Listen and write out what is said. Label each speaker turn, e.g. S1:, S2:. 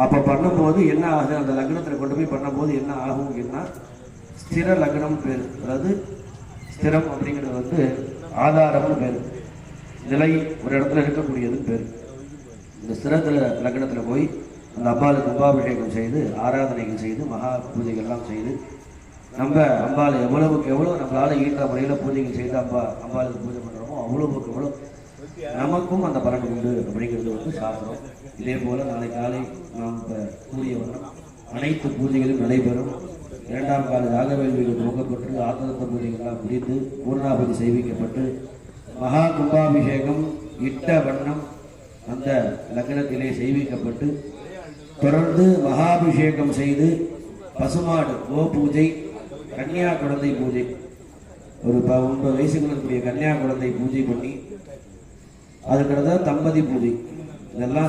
S1: அப்போ பண்ணும்போது என்ன ஆகுது, அந்த லக்னத்தில் கொண்டு போய் பண்ணும்போது என்ன ஆகும்னா ஸ்திர லக்னம் பேர். அதாவது ஸ்திரம் அப்படிங்கிறது ஆதாரம்னு பேர், நிலை ஒரு இடத்துல இருக்கக்கூடியதுன்னு பேர். இந்த ஸ்திரத்தில் லக்னத்தில் போய் அந்த அம்பாளுக்கு கும்பாபிஷேகம் செய்து ஆராதனைகள் செய்து மகா பூஜைகள்லாம் செய்து நம்ம அம்பாள் எவ்வளவுக்கு எவ்வளோ நம்மளால் ஈட்ட முறையில் பூஜைகள் செய்து அம்பாளுக்கு பூஜை பண்ணுறோமோ அவ்வளவுக்கு எவ்வளோ நமக்கும் அந்த பலன் உண்டு அப்படிங்கிறது சாஸ்திரம். இதே போல் நாளை காலை நாம் இப்போ கூடிய வண்ணம் அனைத்து பூஜைகளும் நடைபெறும். 2ஆம் கால யாகவேள்விகள் துவக்கப்பட்டு ஆத்தரத்த பூஜைகள்லாம் முடிந்து பூர்ணாபதி செய்விக்கப்பட்டு மகா கும்பாபிஷேகம் இட்ட வண்ணம் அந்த லக்னத்திலே செய்விக்கப்பட்டு தொடர்ந்து மகாபிஷேகம் செய்து பசுமாடு கோ பூஜை, கன்னியா குழந்தை பூஜை, ஒரு 9 வயசுக்கு இருக்கக்கூடிய கன்னியா குழந்தை பூஜை பண்ணி அதுக்கடுத்த தம்பதி பூஜை இதெல்லாம்